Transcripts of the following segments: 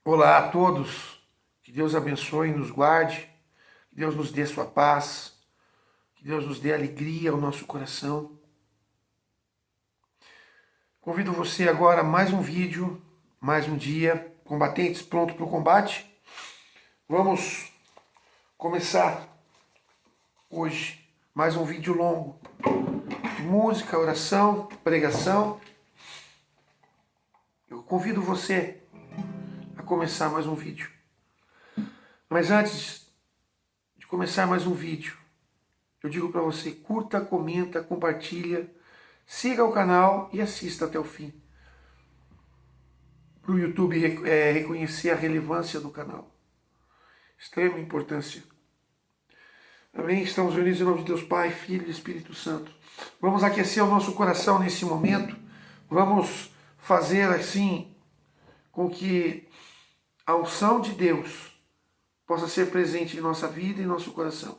Olá a todos, que Deus abençoe e nos guarde, que Deus nos dê sua paz, que Deus nos dê alegria ao nosso coração. Convido você agora a mais um vídeo, mais um dia, combatentes pronto para o combate. Vamos começar hoje mais um vídeo longo, música, oração, pregação. Eu convido você a começar mais um vídeo. Mas antes de começar mais um vídeo, eu digo para você, curta, comenta, compartilha, siga o canal e assista até o fim. Para o YouTube reconhecer a relevância do canal. Extrema importância. Amém? Estamos unidos em nome de Deus Pai, Filho e Espírito Santo. Vamos aquecer o nosso coração nesse momento. Vamos fazer assim com que a unção de Deus possa ser presente em nossa vida e em nosso coração.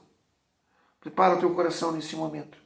Prepara o teu coração nesse momento.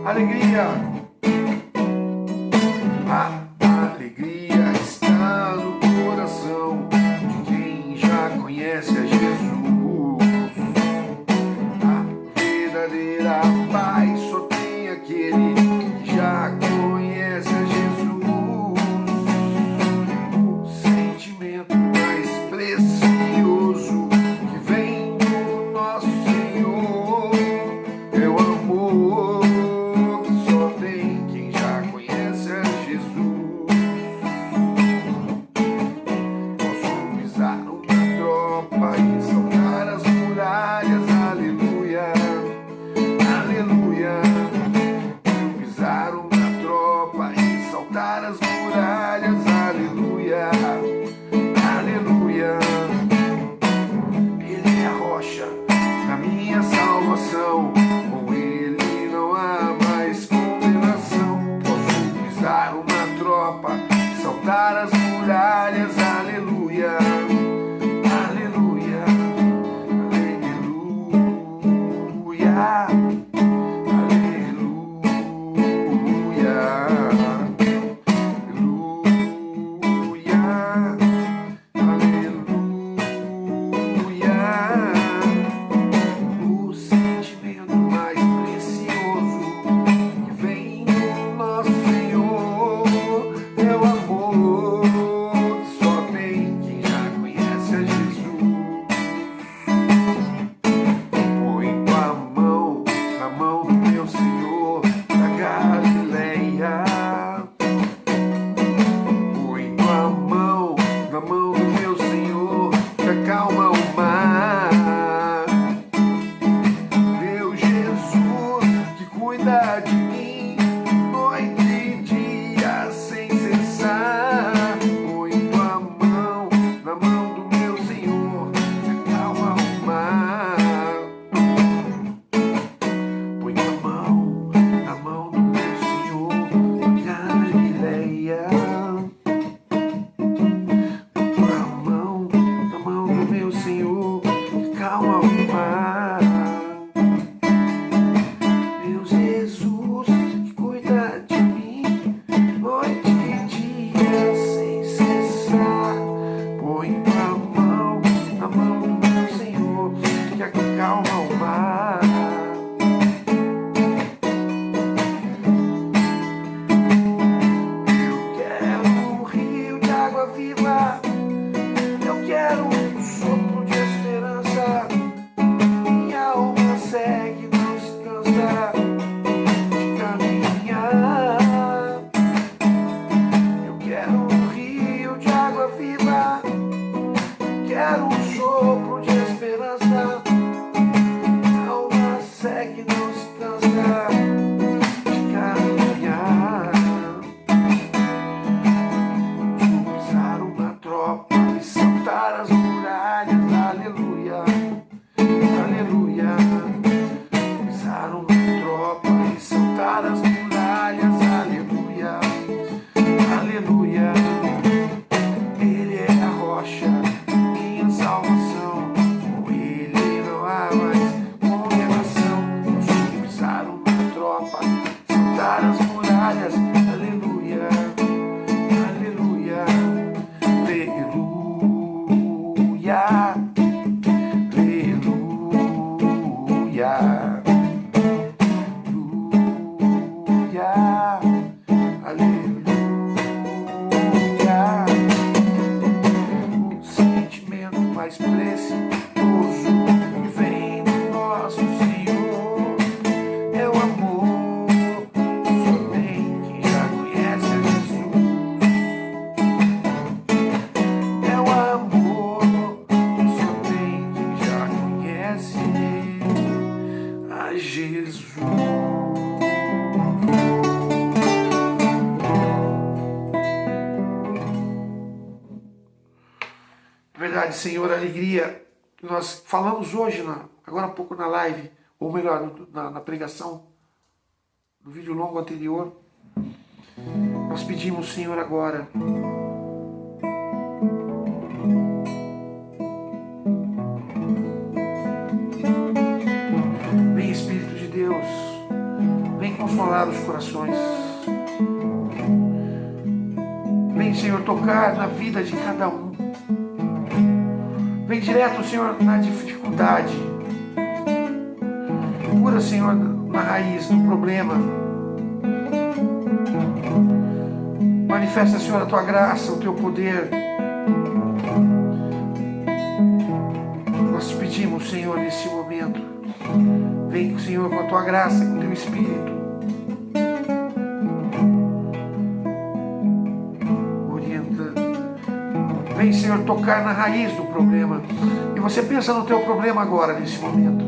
Alegria! A alegria está no coração de quem já conhece a Jesus. A verdadeira paz só tem aquele que já conhece a Jesus. O sentimento mais precioso que vem do nosso Senhor é o amor. As muralhas, aleluia, aleluia. Ele é a rocha da minha salvação, com ele não há mais condenação. Posso pisar uma tropa, saltar as muralhas, aleluia, aleluia, aleluia. água viva. Eu quero um sopro de esperança. Minha alma segue, não se cansa de caminhar. Eu quero um rio de água viva. Quero um sopro de esperança. Minha alma segue, não se cansa de caminhar. Pisar uma tropa e saltar as muralhas, aleluia, aleluia. Pisar uma tropa e saltar as muralhas, aleluia, aleluia. Ele é a rocha, minha salvação, com ele não há mais condenação. Posso pisar uma tropa, saltar as muralhas, aleluia, aleluia, aleluia, aleluia, aleluia. O sentimento mais precioso que vem do nosso Senhor é o amor. Só tem quem já conhece a Jesus. É o amor. Só tem quem já conhece a Jesus. Verdade, Senhor, alegria. Nós falamos hoje, agora há pouco na live, ou melhor, na pregação, no vídeo longo anterior. Nós pedimos, Senhor, agora. Vem, Espírito de Deus, vem consolar os corações. Vem, Senhor, tocar na vida de cada um. Vem direto, Senhor, na dificuldade. Cura, Senhor, na raiz do problema. Manifesta, Senhor, a Tua graça, o Teu poder. Nós te pedimos, Senhor, nesse momento. Vem, Senhor, com a Tua graça, com o Teu Espírito. Vem, Senhor, tocar na raiz do problema. E você pensa no teu problema agora, nesse momento.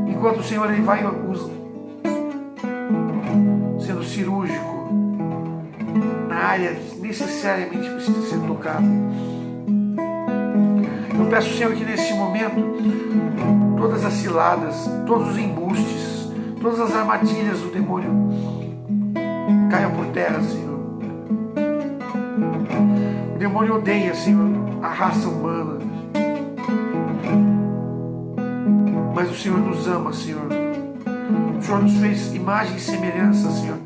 Enquanto o Senhor ele vai sendo cirúrgico na área que necessariamente precisa ser tocada. Eu peço, Senhor, que nesse momento todas as ciladas, todos os embustes, todas as armadilhas do demônio caiam por terra, Senhor. O demônio odeia, Senhor, a raça humana. Mas o Senhor nos ama, Senhor. O Senhor nos fez imagem e semelhança, Senhor,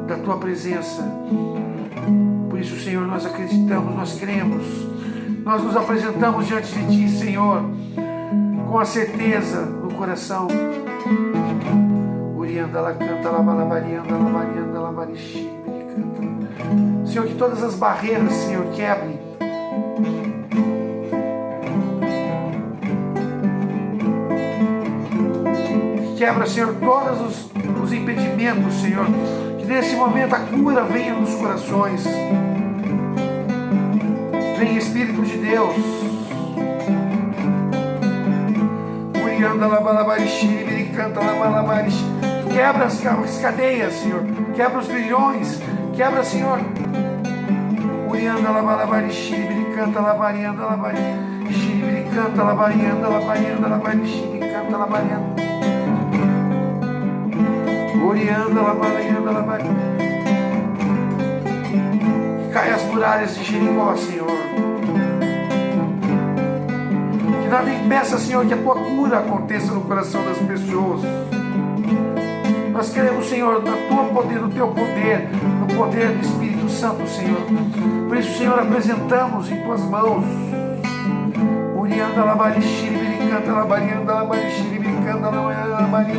da Tua presença. Por isso, Senhor, nós acreditamos, nós cremos. Nós nos apresentamos diante de Ti, Senhor, com a certeza no coração. Urianda la canta, la balabarianda, la varianda, la barixi, canta. Senhor, que todas as barreiras, Senhor, quebre. Quebra, Senhor, todos os impedimentos, Senhor. Que nesse momento a cura venha nos corações. Vem, Espírito de Deus. Quebra as cadeias, Senhor. Quebra os grilhões. Quebra, Senhor. Urianda la balabari, xiribiri canta la varianda la bari, xiribiri canta la varianda la barianda la bari, xiribiri canta la varianda. Urianda la varianda la bari. Cai as muralhas de Jericó, Senhor. Que nada impeça, Senhor, que a Tua cura aconteça no coração das pessoas. Nós queremos, Senhor, no Teu poder, no poder do Espírito Santo, Senhor. Por isso, Senhor, apresentamos em Tuas mãos. Urianda la bari, xiribiri canta la varianda la bari, xiribiri canta la bari,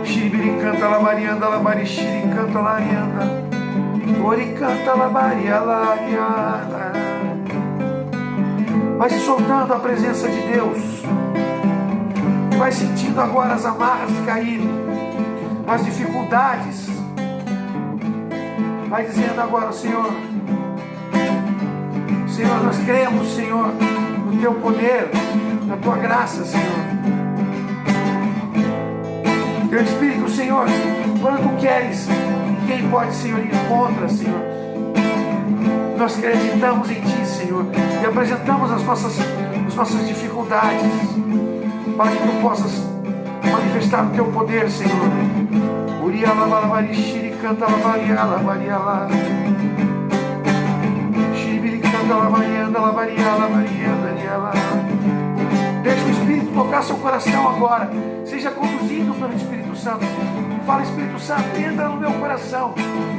xiribiri canta la varianda la bari, xiribiri canta la varianda. Ori canta labaria laria. Vai se soltando a presença de Deus. Vai sentindo agora as amarras caírem, as dificuldades. Vai dizendo agora, Senhor, Senhor, nós cremos, Senhor, no Teu poder, na Tua graça, Senhor. Teu Espírito, Senhor, quando Tu queres, quem pode, Senhor, ir contra, Senhor? Nós acreditamos em Ti, Senhor, e apresentamos as nossas dificuldades, para que Tu possas manifestar o Teu poder, Senhor. Uria la la shiri canta la varia la. Shiri canta la varia la. Deixa o Espírito tocar seu coração agora. Seja conduzido pelo Espírito Santo. Fala, Espírito Santo, entra no meu coração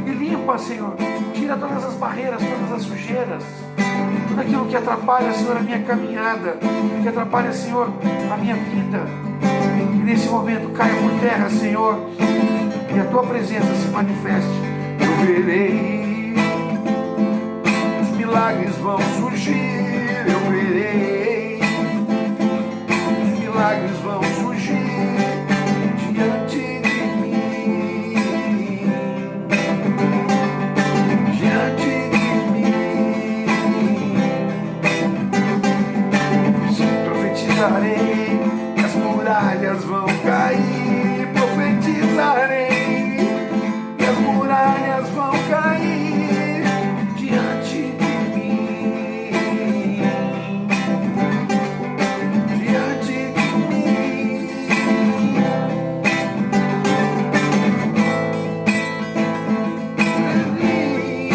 e limpa, Senhor. Tira todas as barreiras, todas as sujeiras, tudo aquilo que atrapalha, Senhor, a minha caminhada, que atrapalha, Senhor, a minha vida. Que nesse momento caia por terra, Senhor, e a Tua presença se manifeste. Eu verei, os milagres vão surgir. Eu verei, os milagres vão surgir diante de mim, diante de mim. Sim, profetizarei, as muralhas vão cair. Profetizarei, e as muralhas vão cair diante de mim, diante de mim. Ele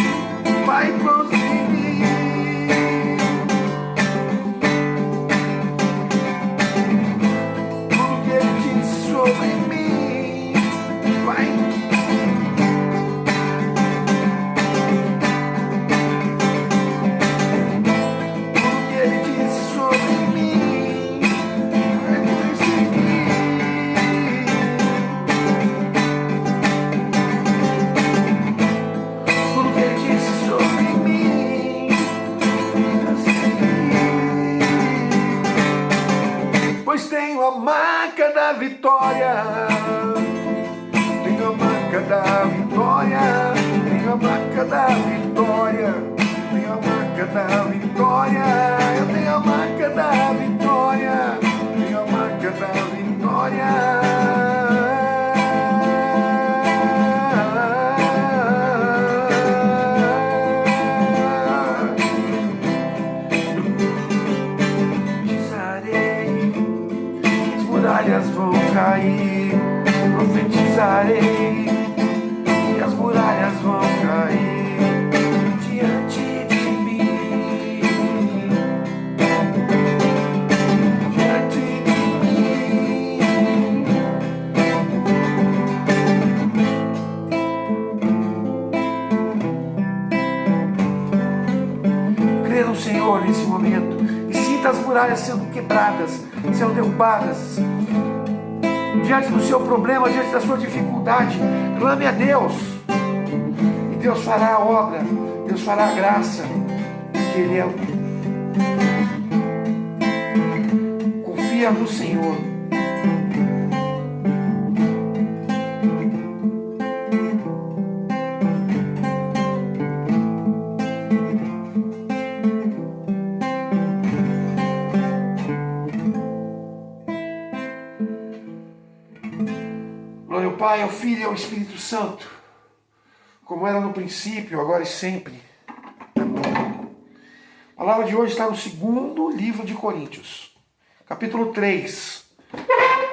vai prosseguir. Tudo que Ele disse sobre mim vai. Tudo que Ele disse sobre mim vai prosseguir. Tudo que Ele disse sobre mim vai prosseguir. Pois tenho a marca da vitória. Tenho a marca da vitória. Tenho a marca da vitória. Tenho a marca da vitória. Eu tenho a marca da vitória. Tenho a marca da vitória. Profetizarei, as muralhas vão cair. Profetizarei, e as muralhas vão cair diante de mim, diante de mim. Crê no Senhor nesse momento e sinta as muralhas sendo quebradas, sendo derrubadas. Diante do seu problema, diante da sua dificuldade, clame a Deus. E Deus fará a obra, Deus fará a graça, porque Ele é. Confia no Senhor. Glória ao Pai, ao Filho e ao Espírito Santo, como era no princípio, agora e sempre. Amém. A palavra de hoje está no segundo livro de Coríntios, capítulo 3,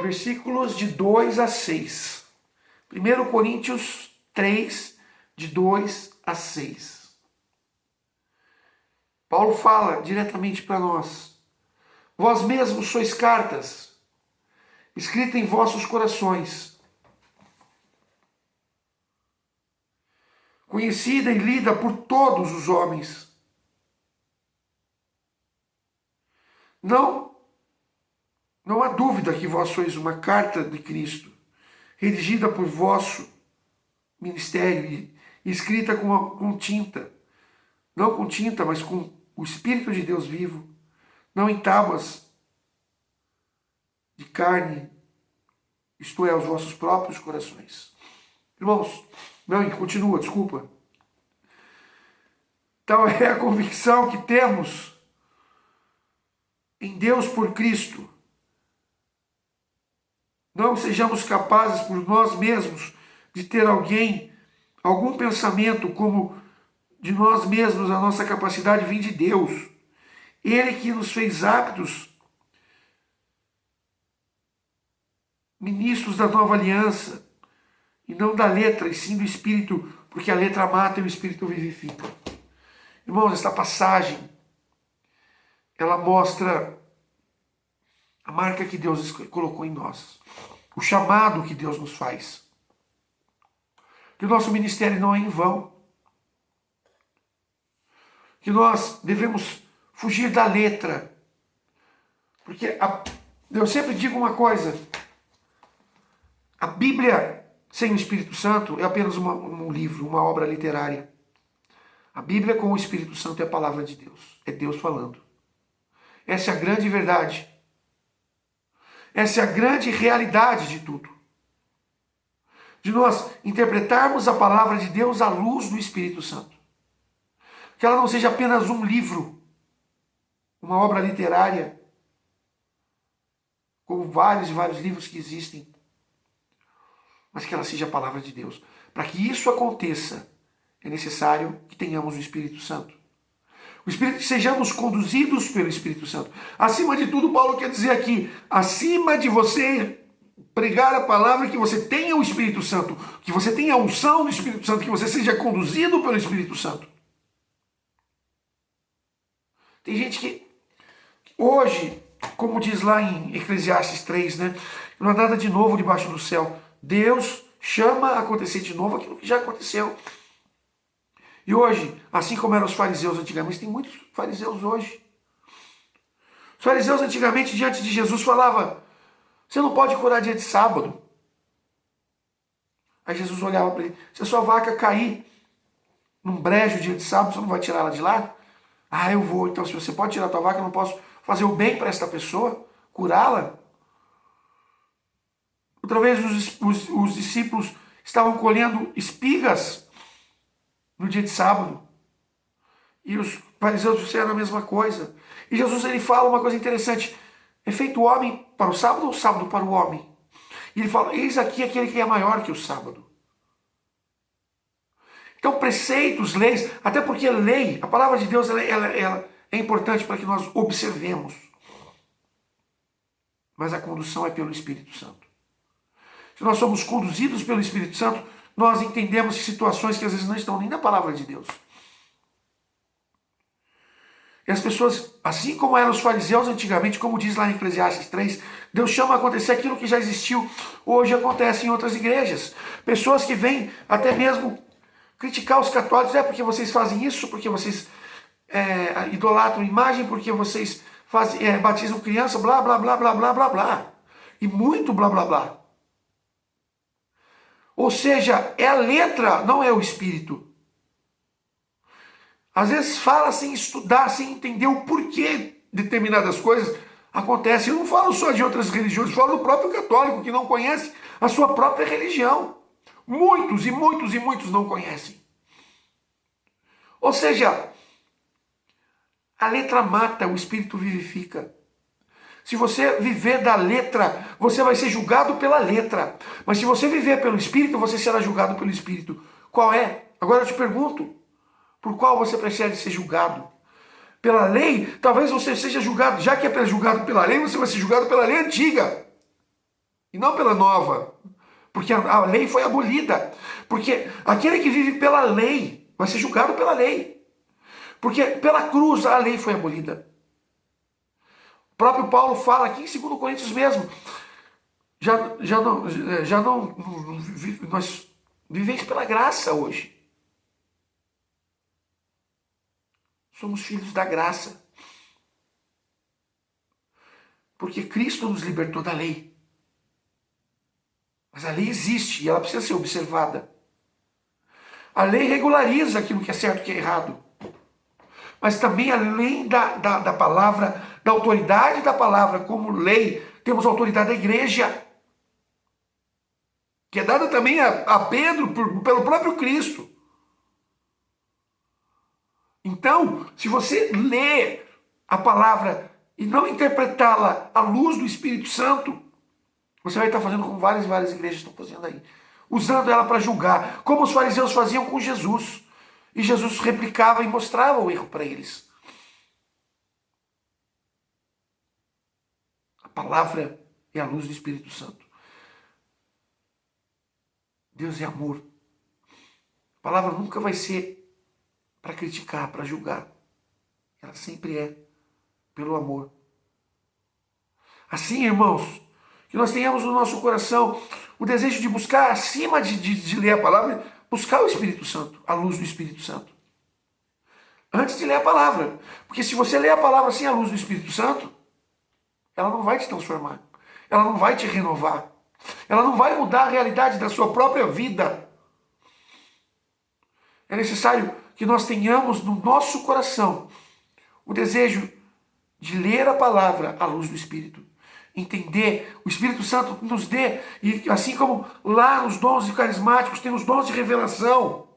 versículos de 2 a 6. 1 Coríntios 3, de 2 a 6. Paulo fala diretamente para nós. Vós mesmos sois cartas, escritas em vossos corações, conhecida e lida por todos os homens. Não há dúvida que vós sois uma carta de Cristo, redigida por vosso ministério escrita com tinta. Não com tinta, mas com o Espírito de Deus vivo. Não em tábuas de carne, isto é, os vossos próprios corações. Irmãos, não, continua, desculpa. Tal é a convicção que temos em Deus por Cristo. Não sejamos capazes por nós mesmos de ter algum pensamento como de nós mesmos, a nossa capacidade vem de Deus. Ele que nos fez aptos, ministros da nova aliança, e não da letra, e sim do Espírito, porque a letra mata e o Espírito vivifica. Irmãos, esta passagem, ela mostra a marca que Deus colocou em nós, o chamado que Deus nos faz. Que o nosso ministério não é em vão. Que nós devemos fugir da letra. Porque eu sempre digo uma coisa, a Bíblia sem o Espírito Santo é apenas um livro, uma obra literária. A Bíblia com o Espírito Santo é a palavra de Deus, é Deus falando. Essa é a grande verdade. Essa é a grande realidade de tudo. De nós interpretarmos a palavra de Deus à luz do Espírito Santo. Que ela não seja apenas um livro, uma obra literária, como vários e vários livros que existem, mas que ela seja a palavra de Deus. Para que isso aconteça, é necessário que tenhamos o Espírito Santo. O Espírito, sejamos conduzidos pelo Espírito Santo. Acima de tudo, Paulo quer dizer aqui, acima de você pregar a palavra, que você tenha o Espírito Santo, que você tenha a unção do Espírito Santo, que você seja conduzido pelo Espírito Santo. Tem gente que hoje, como diz lá em Eclesiastes 3, né, não há nada de novo debaixo do céu. Deus chama a acontecer de novo aquilo que já aconteceu. E hoje, assim como eram os fariseus antigamente, tem muitos fariseus hoje. Os fariseus antigamente, diante de Jesus, falavam, você não pode curar dia de sábado. Aí Jesus olhava para ele, se a sua vaca cair num brejo dia de sábado, você não vai tirar ela de lá? Ah, eu vou. Então, se você pode tirar a tua vaca, eu não posso fazer o bem para esta pessoa, curá-la? Outra vez, os discípulos estavam colhendo espigas no dia de sábado. E os fariseus disseram a mesma coisa. E Jesus, ele fala uma coisa interessante. É feito o homem para o sábado ou o sábado para o homem? E ele fala, eis aqui aquele que é maior que o sábado. Então, preceitos, leis, até porque lei, a palavra de Deus, ela é importante para que nós observemos. Mas a condução é pelo Espírito Santo. Se nós somos conduzidos pelo Espírito Santo, nós entendemos situações que às vezes não estão nem na palavra de Deus. E as pessoas, assim como eram os fariseus antigamente, como diz lá em Eclesiastes 3, Deus chama a acontecer aquilo que já existiu, hoje acontece em outras igrejas. Pessoas que vêm até mesmo criticar os católicos, porque vocês fazem isso, porque vocês idolatram imagem, porque vocês batizam criança, blá, blá, blá, blá, blá, blá, blá. E muito blá, blá, blá. Ou seja, é a letra, não é o espírito. Às vezes fala sem estudar, sem entender o porquê determinadas coisas acontecem. Eu não falo só de outras religiões, eu falo do próprio católico, que não conhece a sua própria religião. Muitos e muitos e muitos não conhecem. Ou seja, a letra mata, o espírito vivifica. Se você viver da letra, você vai ser julgado pela letra. Mas se você viver pelo Espírito, você será julgado pelo Espírito. Qual é? Agora eu te pergunto, por qual você prefere ser julgado? Pela lei? Talvez você seja julgado, já que é julgado pela lei, você vai ser julgado pela lei antiga. E não pela nova. Porque a lei foi abolida. Porque aquele que vive pela lei vai ser julgado pela lei. Porque pela cruz a lei foi abolida. O próprio Paulo fala aqui em 2 Coríntios mesmo, nós vivemos pela graça hoje. Somos filhos da graça. Porque Cristo nos libertou da lei. Mas a lei existe e ela precisa ser observada. A lei regulariza aquilo que é certo e que é errado. Mas também, além da palavra, da autoridade da palavra como lei, temos a autoridade da igreja, que é dada também a Pedro pelo próprio Cristo. Então, se você lê a palavra e não interpretá-la à luz do Espírito Santo, você vai estar fazendo como várias igrejas estão fazendo aí. Usando ela para julgar, como os fariseus faziam com Jesus. E Jesus replicava e mostrava o erro para eles. A palavra é a luz do Espírito Santo. Deus é amor. A palavra nunca vai ser para criticar, para julgar. Ela sempre é pelo amor. Assim, irmãos, que nós tenhamos no nosso coração o desejo de buscar, acima de ler a palavra, buscar o Espírito Santo, a luz do Espírito Santo. Antes de ler a palavra. Porque se você ler a palavra sem a luz do Espírito Santo, ela não vai te transformar. Ela não vai te renovar. Ela não vai mudar a realidade da sua própria vida. É necessário que nós tenhamos no nosso coração o desejo de ler a palavra à luz do Espírito. Entender, o Espírito Santo nos dê, e assim como lá nos dons carismáticos tem os dons de revelação.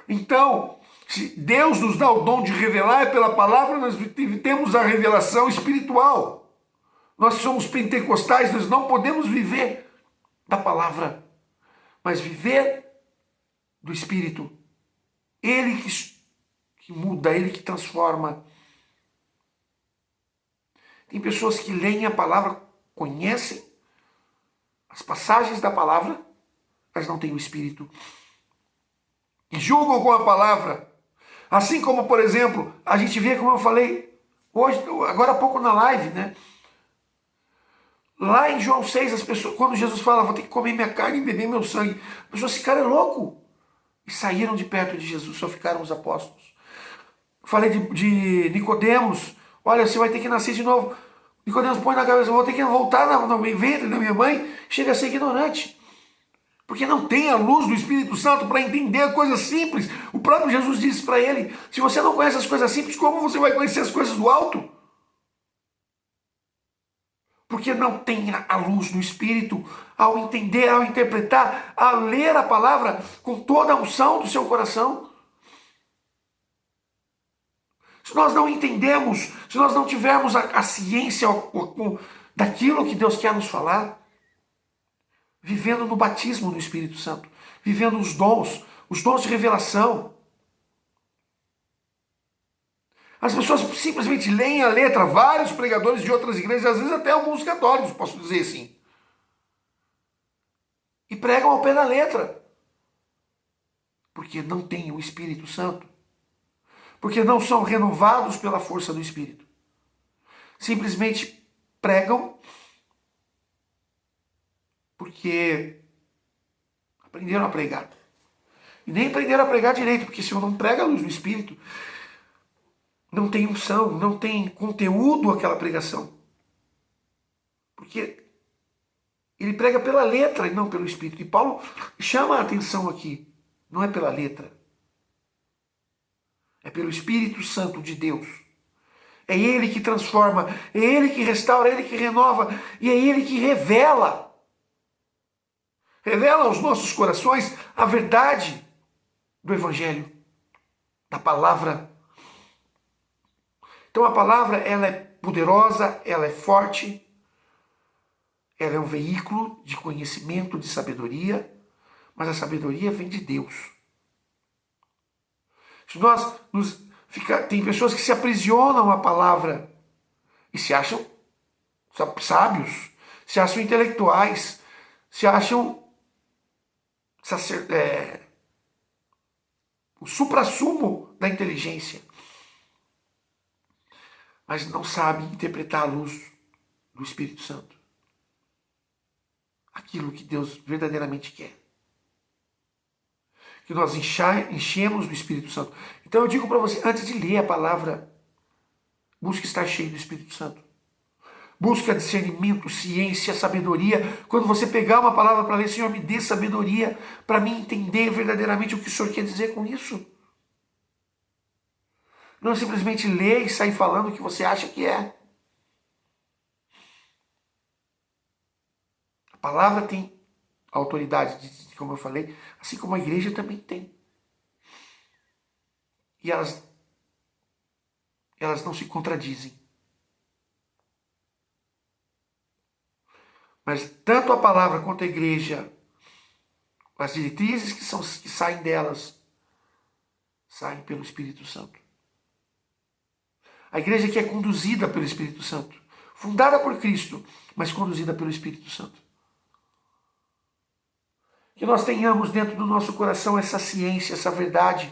Então, se Deus nos dá o dom de revelar, é pela palavra nós temos a revelação espiritual. Nós somos pentecostais, nós não podemos viver da palavra, mas viver do Espírito. Ele que muda, Ele que transforma. Tem pessoas que leem a palavra, conhecem as passagens da palavra, mas não têm o Espírito. E julgam com a palavra. Assim como, por exemplo, a gente vê, como eu falei hoje, agora há pouco na live, né? Lá em João 6, as pessoas, quando Jesus fala, vou ter que comer minha carne e beber meu sangue, as pessoas, esse cara é louco. E saíram de perto de Jesus, só ficaram os apóstolos. Falei de Nicodemos, olha, você vai ter que nascer de novo. Nicodemos põe na cabeça, vou ter que voltar no ventre da minha mãe, chega a ser ignorante. Porque não tem a luz do Espírito Santo para entender coisas simples. O próprio Jesus disse para ele, se você não conhece as coisas simples, como você vai conhecer as coisas do alto? Porque não tem a luz do Espírito ao entender, ao interpretar, a ler a palavra com toda a unção do seu coração. Se nós não entendemos, se nós não tivermos a ciência daquilo que Deus quer nos falar, vivendo no batismo do Espírito Santo, vivendo os dons de revelação. As pessoas simplesmente leem a letra, vários pregadores de outras igrejas, às vezes até alguns católicos, posso dizer assim, e pregam ao pé da letra, porque não têm o Espírito Santo, porque não são renovados pela força do Espírito. Simplesmente pregam porque aprenderam a pregar. E nem aprenderam a pregar direito, porque se eu não prega a luz do Espírito, não tem unção, não tem conteúdo aquela pregação. Porque ele prega pela letra e não pelo Espírito. E Paulo chama a atenção aqui, não é pela letra. É pelo Espírito Santo de Deus. É Ele que transforma, é Ele que restaura, é Ele que renova, e é Ele que revela. Revela aos nossos corações a verdade do Evangelho, da palavra. Então a palavra, ela é poderosa, ela é forte, ela é um veículo de conhecimento, de sabedoria, mas a sabedoria vem de Deus. Se tem pessoas que se aprisionam à palavra e se acham sábios, se acham intelectuais, se acham o suprassumo da inteligência, mas não sabem interpretar a luz do Espírito Santo. Aquilo que Deus verdadeiramente quer. Que nós enchemos do Espírito Santo. Então eu digo para você, antes de ler a palavra, busque estar cheio do Espírito Santo. Busca discernimento, ciência, sabedoria. Quando você pegar uma palavra para ler, Senhor, me dê sabedoria para mim entender verdadeiramente o que o Senhor quer dizer com isso. Não simplesmente ler e sair falando o que você acha que é. A palavra tem autoridade, como eu falei, assim como a igreja também tem. E elas não se contradizem. Mas tanto a palavra quanto a igreja, as diretrizes que saem delas, saem pelo Espírito Santo. A igreja que é conduzida pelo Espírito Santo, fundada por Cristo, mas conduzida pelo Espírito Santo. Que nós tenhamos dentro do nosso coração essa ciência, essa verdade,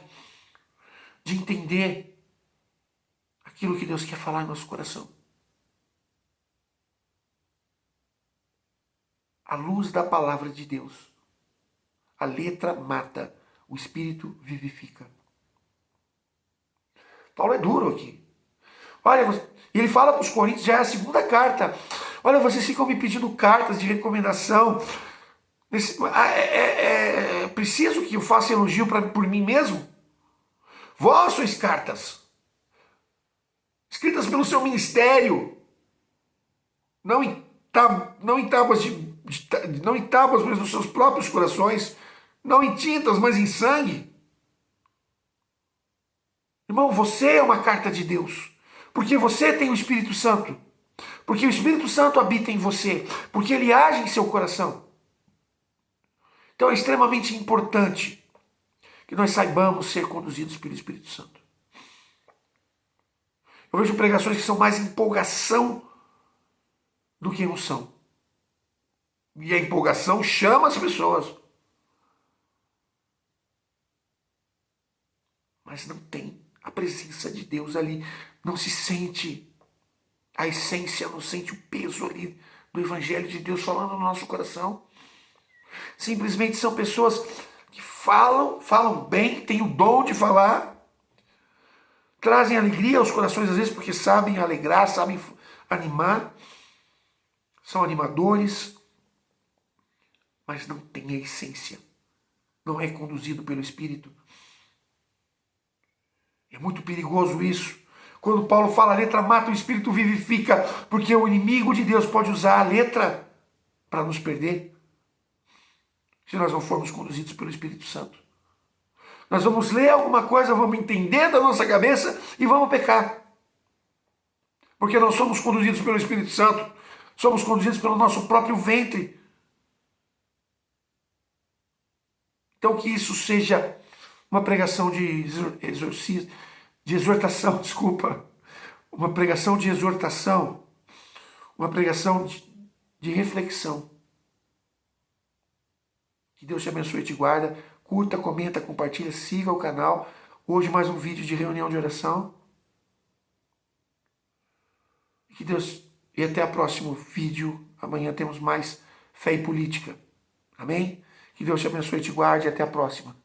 de entender aquilo que Deus quer falar em nosso coração. À luz da palavra de Deus. A letra mata, o Espírito vivifica. Paulo é duro aqui. Olha, ele fala para os Coríntios, já é a segunda carta. Olha, vocês ficam me pedindo cartas de recomendação. Preciso que eu faça elogio por mim mesmo? Vós sois cartas, escritas pelo seu ministério, não em tábuas, mas nos seus próprios corações, não em tintas, mas em sangue. Irmão, você é uma carta de Deus, porque você tem o Espírito Santo, porque o Espírito Santo habita em você, porque ele age em seu coração. Então é extremamente importante que nós saibamos ser conduzidos pelo Espírito Santo. Eu vejo pregações que são mais empolgação do que emoção. E a empolgação chama as pessoas. Mas não tem a presença de Deus ali. Não se sente a essência, não sente o peso ali do Evangelho de Deus falando no nosso coração. Simplesmente são pessoas que falam bem, têm o dom de falar, trazem alegria aos corações às vezes porque sabem alegrar, sabem animar, são animadores, mas não tem a essência, não é conduzido pelo Espírito. É muito perigoso isso. Quando Paulo fala a letra mata, o Espírito vivifica, porque o inimigo de Deus pode usar a letra para nos perder, se nós não formos conduzidos pelo Espírito Santo. Nós vamos ler alguma coisa, vamos entender da nossa cabeça e vamos pecar. Porque não somos conduzidos pelo Espírito Santo, somos conduzidos pelo nosso próprio ventre. Então que isso seja uma pregação de exortação, uma pregação de exortação, uma pregação de reflexão. Que Deus te abençoe e te guarda. Curta, comenta, compartilha, siga o canal. Hoje mais um vídeo de reunião de oração. Que Deus... E até o próximo vídeo. Amanhã temos mais fé e política. Amém? Que Deus te abençoe e te guarde. Até a próxima.